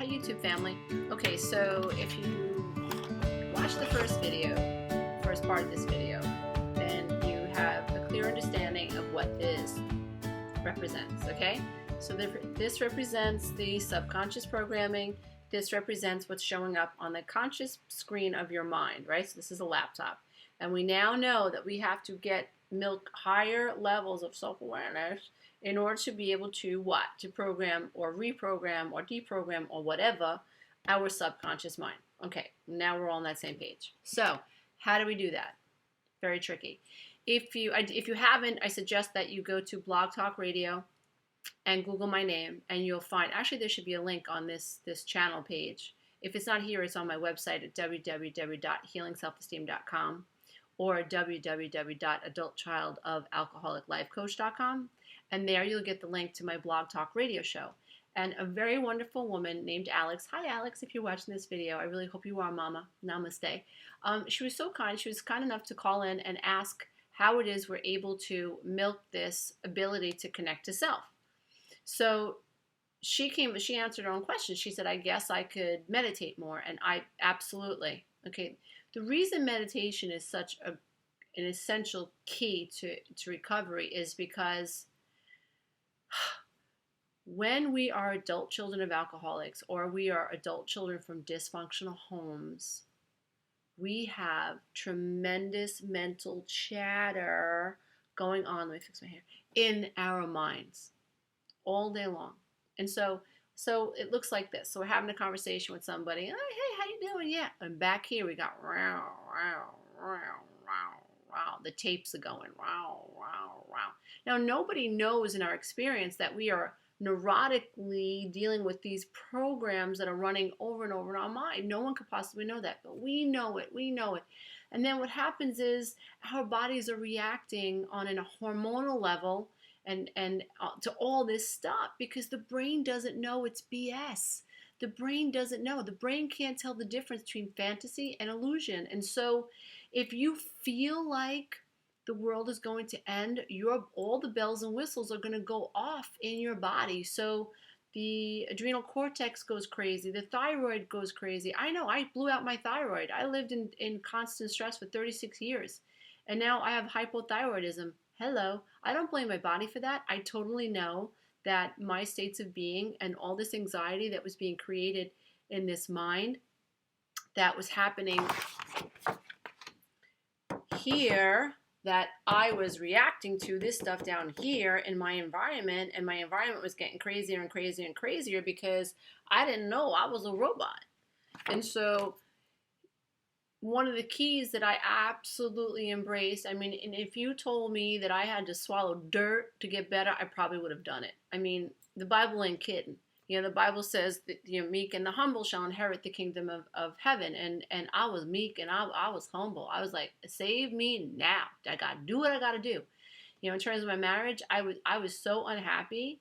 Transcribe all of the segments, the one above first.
Hi YouTube family. Okay, so if you watch the first part of this video, then you have a clear understanding of what this represents, okay? So this represents the subconscious programming. This represents what's showing up on the conscious screen of your mind, right? So this is a laptop. And we now know that we have to milk higher levels of self-awareness in order to be able to what? To program or reprogram or deprogram or whatever our subconscious mind. Okay, now we're all on that same page. So how do we do that? Very tricky. If you haven't, I suggest that you go to Blog Talk Radio and Google my name, and you'll find, actually there should be a link on this channel page. If it's not here, it's on my website at www.healingselfesteem.com or www.adultchildofalcoholiclifecoach.com, and there you'll get the link to my Blog Talk Radio show. And a very wonderful woman named Alex. Hi, Alex, if you're watching this video. I really hope you are, Mama. Namaste. She was so kind. She was kind enough to call in and ask how it is we're able to milk this ability to connect to self. So she answered her own question. She said, I guess I could meditate more. And I absolutely. Okay. The reason meditation is such an essential key to recovery is because when we are adult children of alcoholics or we are adult children from dysfunctional homes, we have tremendous mental chatter going on, let me fix my hair, in our minds all day long. And so it looks like this. So we're having a conversation with somebody. Oh, hey, how you doing? Yeah. And back here we got the tapes are going. Now, nobody knows in our experience that we are neurotically dealing with these programs that are running over and over in our mind. No one could possibly know that, but we know it. And then what happens is our bodies are reacting on a hormonal level and to all this stuff because the brain doesn't know it's BS. The brain doesn't know. The brain can't tell the difference between fantasy and illusion. And so if you feel like the world is going to end, all the bells and whistles are going to go off in your body. So the adrenal cortex goes crazy. The thyroid goes crazy. I know, I blew out my thyroid. I lived in constant stress for 36 years. And now I have hypothyroidism. Hello. I don't blame my body for that. I totally know that my states of being and all this anxiety that was being created in this mind that was happening here, that I was reacting to this stuff down here in my environment, and my environment was getting crazier and crazier and crazier because I didn't know I was a robot. And so one of the keys that I absolutely embraced, and if you told me that I had to swallow dirt to get better, I probably would have done it. The Bible ain't kidding. The Bible says that meek and the humble shall inherit the kingdom of heaven. And I was meek and I was humble. I was like, save me now. I got to do what I got to do. In terms of my marriage, I was so unhappy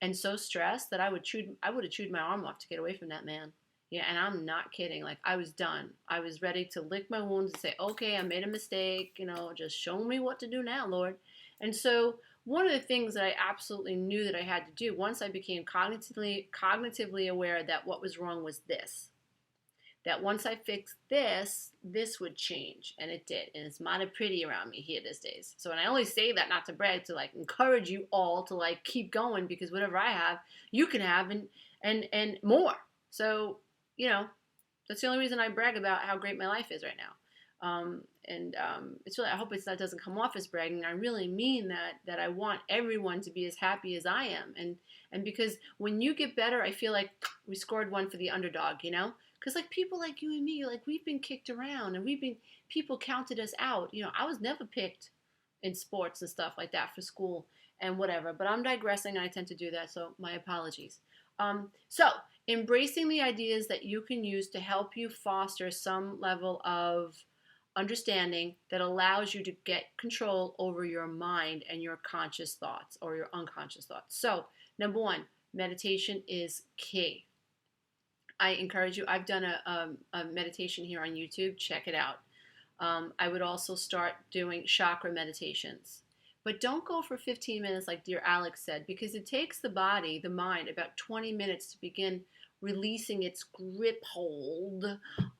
and so stressed that I would have chewed my arm off to get away from that man. Yeah, and I'm not kidding. Like, I was done. I was ready to lick my wounds and say, okay, I made a mistake. Just show me what to do now, Lord. And so one of the things that I absolutely knew that I had to do once I became cognitively aware that what was wrong was this. That once I fixed this would change. And it did. And it's mighty pretty around me here these days. So, and I only say that not to brag, to encourage you all to keep going, because whatever I have, you can have and more. So, that's the only reason I brag about how great my life is right now. It's really, I hope that doesn't come off as bragging. I really mean that I want everyone to be as happy as I am. And because when you get better, I feel like we scored one for the underdog, because people like you and me, we've been kicked around and people counted us out. I was never picked in sports and stuff like that for school and whatever, but I'm digressing. I tend to do that. So my apologies. So embracing the ideas that you can use to help you foster some level of understanding that allows you to get control over your mind and your conscious thoughts or your unconscious thoughts. So, number one, meditation is key. I encourage you. I've done a meditation here on YouTube. Check it out. I would also start doing chakra meditations. But don't go for 15 minutes like dear Alex said, because it takes the body, the mind, about 20 minutes to begin releasing its grip hold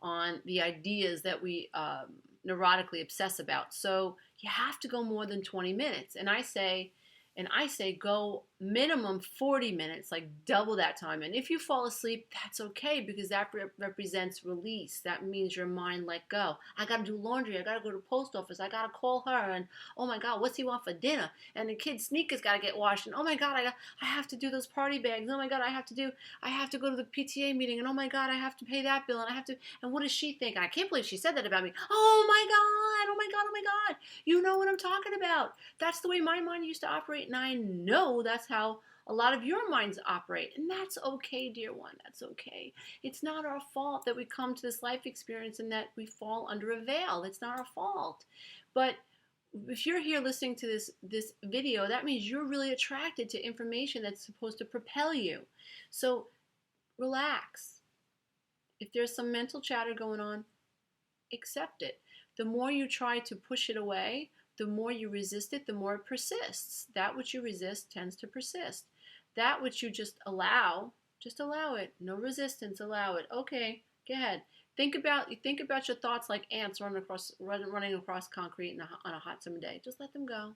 on the ideas that we neurotically obsess about. So you have to go more than 20 minutes. And I say go minimum 40 minutes, like double that time. And if you fall asleep, that's okay, because that represents release. That means your mind let go. I got to do laundry. I got to go to the post office. I got to call her. And oh my God, what's he want for dinner? And the kid's sneakers got to get washed. And oh my God, I have to do those party bags. Oh my God, I have to go to the PTA meeting. And oh my God, I have to pay that bill. And what does she think? And I can't believe she said that about me. Oh my God, oh my God, oh my God. You know what I'm talking about. That's the way my mind used to operate, and I know that's how a lot of your minds operate. And that's okay, dear one. That's okay. It's not our fault that we come to this life experience and that we fall under a veil. It's not our fault. But if you're here listening to this video, that means you're really attracted to information that's supposed to propel you. So relax. If there's some mental chatter going on, accept it. The more you try to push it away, the more you resist it, the more it persists. That which you resist tends to persist. That which you just allow it. No resistance, allow it. Okay, go ahead. Think about your thoughts like ants running across concrete on a hot summer day. Just let them go.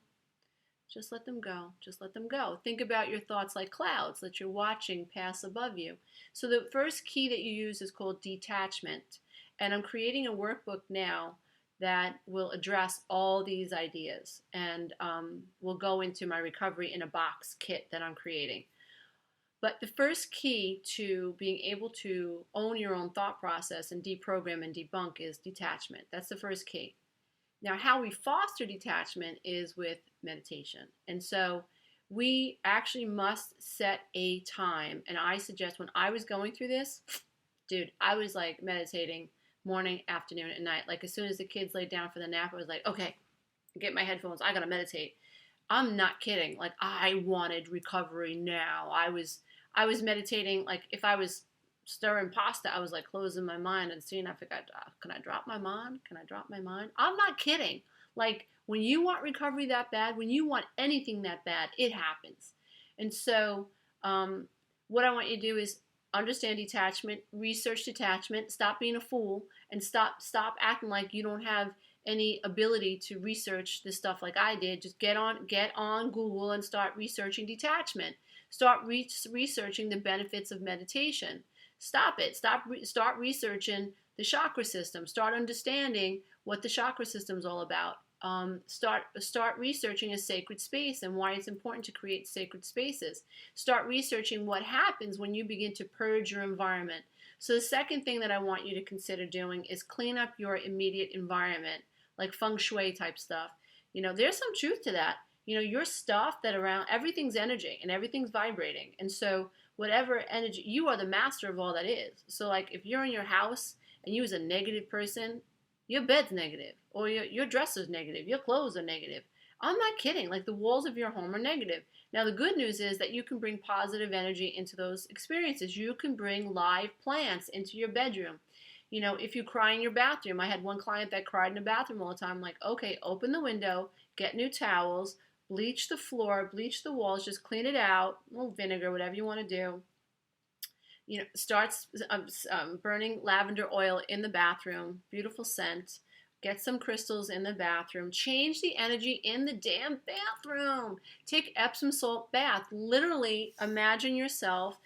Just let them go. Just let them go. Think about your thoughts like clouds that you're watching pass above you. So the first key that you use is called detachment. And I'm creating a workbook now that will address all these ideas, and will go into my recovery in a box kit that I'm creating. But the first key to being able to own your own thought process and deprogram and debunk is detachment. That's the first key. Now, how we foster detachment is with meditation. And so we actually must set a time. And I suggest, when I was going through this, dude, I was like meditating morning, afternoon, and night. Like as soon as the kids laid down for the nap, I was like, okay, get my headphones. I gotta meditate. I'm not kidding. Like I wanted recovery now. I was meditating. Like if I was stirring pasta, I was like closing my mind and seeing if I got, can I drop my mind? Can I drop my mind? I'm not kidding. Like when you want recovery that bad, when you want anything that bad, it happens. And so what I want you to do is understand detachment, research detachment, stop being a fool, and stop acting like you don't have any ability to research this stuff like I did. Just get on Google and start researching detachment. Start researching the benefits of meditation. Stop it. Start researching the chakra system. Start understanding what the chakra system is all about. Start researching a sacred space and why it's important to create sacred spaces. Start researching what happens when you begin to purge your environment. So the second thing that I want you to consider doing is clean up your immediate environment, like feng shui type stuff. There's some truth to that. Your stuff that around, everything's energy and everything's vibrating. And so whatever energy, you are the master of all that is. So like if you're in your house and you as a negative person, your bed's negative, or your dress is negative, your clothes are negative. I'm not kidding. Like the walls of your home are negative. Now the good news is that you can bring positive energy into those experiences. You can bring live plants into your bedroom. If you cry in your bathroom, I had one client that cried in the bathroom all the time. I'm like, okay, open the window, get new towels, bleach the floor, bleach the walls, just clean it out, a little vinegar, whatever you want to do. Starts burning lavender oil in the bathroom, beautiful scent. Get some crystals in the bathroom. Change the energy in the damn bathroom. Take Epsom salt bath. Literally imagine yourself.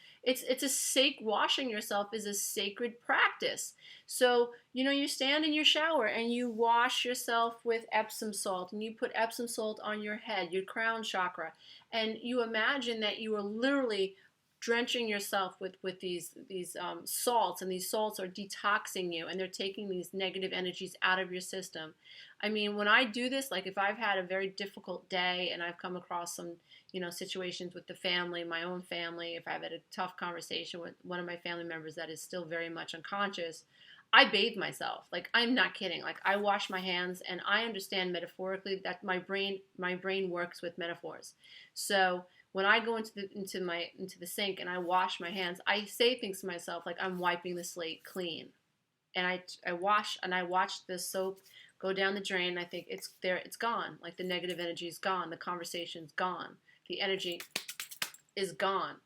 Washing yourself is a sacred practice. So, you stand in your shower and you wash yourself with Epsom salt, and you put Epsom salt on your head, your crown chakra, and you imagine that you are literally drenching yourself with these salts, and these salts are detoxing you, and they're taking these negative energies out of your system. I mean, when I do this, like if I've had a very difficult day and I've come across some situations with the family, my own family, if I've had a tough conversation with one of my family members that is still very much unconscious, I bathe myself. Like I'm not kidding. Like I wash my hands, and I understand metaphorically that my brain works with metaphors. So when I go into the sink and I wash my hands, I say things to myself like I'm wiping the slate clean. And I wash the soap go down the drain. I think it's there, it's gone. Like the negative energy is gone, the conversation's gone, the energy is gone.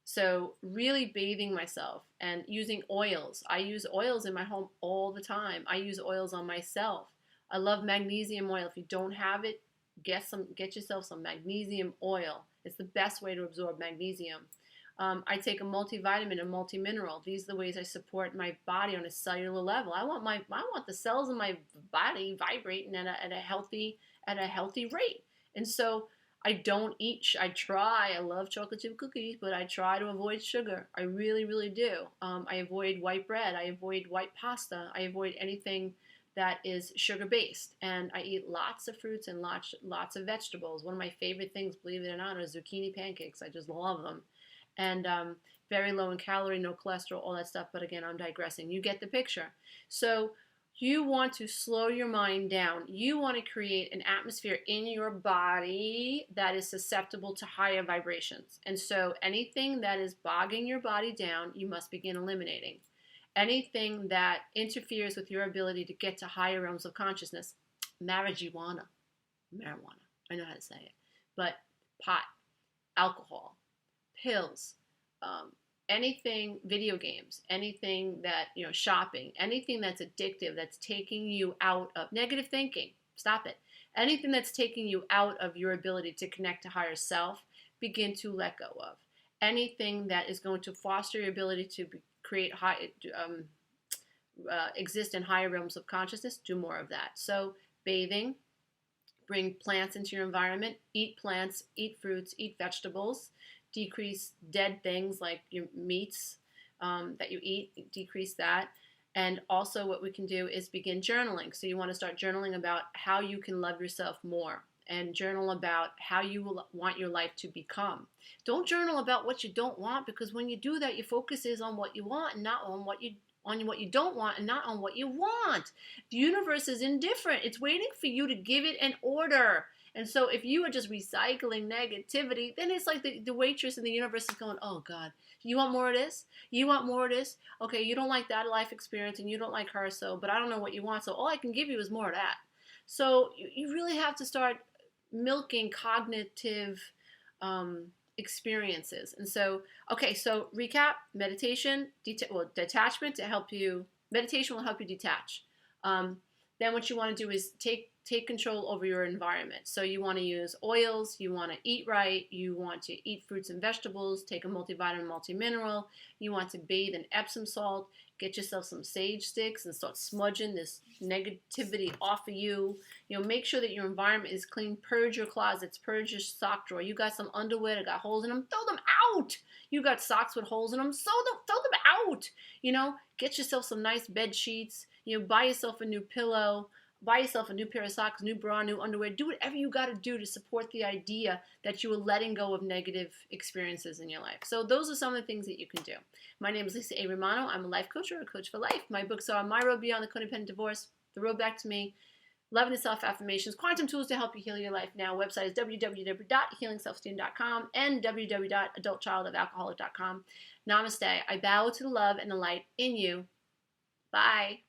So really bathing myself and using oils. I use oils in my home all the time. I use oils on myself. I love magnesium oil. If you don't have it, get yourself some magnesium oil. It's the best way to absorb magnesium. I take a multivitamin and multimineral. These are the ways I support my body on a cellular level. I want the cells in my body vibrating at a healthy rate. And so I don't eat. I love chocolate chip cookies, but I try to avoid sugar. I really, really do. I avoid white bread. I avoid white pasta. I avoid anything that is sugar based, and I eat lots of fruits and lots of vegetables. One of my favorite things, believe it or not, are zucchini pancakes. I just love them, and very low in calorie, no cholesterol, all that stuff. But again, I'm digressing. You get the picture. So you want to slow your mind down. You want to create an atmosphere in your body that is susceptible to higher vibrations. And so anything that is bogging your body down, you must begin eliminating. Anything that interferes with your ability to get to higher realms of consciousness, marijuana, I know how to say it, but pot, alcohol, pills, anything, video games, anything that, shopping, anything that's addictive, that's taking you out of negative thinking, stop it. Anything that's taking you out of your ability to connect to higher self, begin to let go of. Anything that is going to foster your ability to exist in higher realms of consciousness, do more of that. So bathing, bring plants into your environment, eat plants, eat fruits, eat vegetables, decrease dead things like your meats that you eat, decrease that. And also what we can do is begin journaling. So you want to start journaling about how you can love yourself more, and journal about how you will want your life to become. Don't journal about what you don't want, because when you do that, your focus is on what you want and not on what you don't want, and not on what you want. The universe is indifferent. It's waiting for you to give it an order. And so if you are just recycling negativity, then it's like the waitress in the universe is going, oh God, you want more of this? You want more of this? Okay, you don't like that life experience and you don't like her, but I don't know what you want, so all I can give you is more of that. So you really have to start milking cognitive experiences. And so, okay, so recap: meditation, detachment to help you. Meditation will help you detach. Then what you want to do is take control over your environment. So you want to use oils, you want to eat right, you want to eat fruits and vegetables, take a multivitamin, multimineral, you want to bathe in Epsom salt, get yourself some sage sticks and start smudging this negativity off of you. Make sure that your environment is clean. Purge your closets, purge your sock drawer. You got some underwear that got holes in them, throw them out. You got socks with holes in them, throw them out. Get yourself some nice bed sheets. Buy yourself a new pillow. Buy yourself a new pair of socks, new bra, new underwear. Do whatever you got to do to support the idea that you are letting go of negative experiences in your life. So those are some of the things that you can do. My name is Lisa A. Romano. I'm a life coach or a coach for life. My books are My Road Beyond the Codependent Divorce, The Road Back to Me, Love and Self-Affirmations, Quantum Tools to Help You Heal Your Life Now. Website is www.healingselfesteem.com and www.adultchildofalcoholic.com. Namaste. I bow to the love and the light in you. Bye.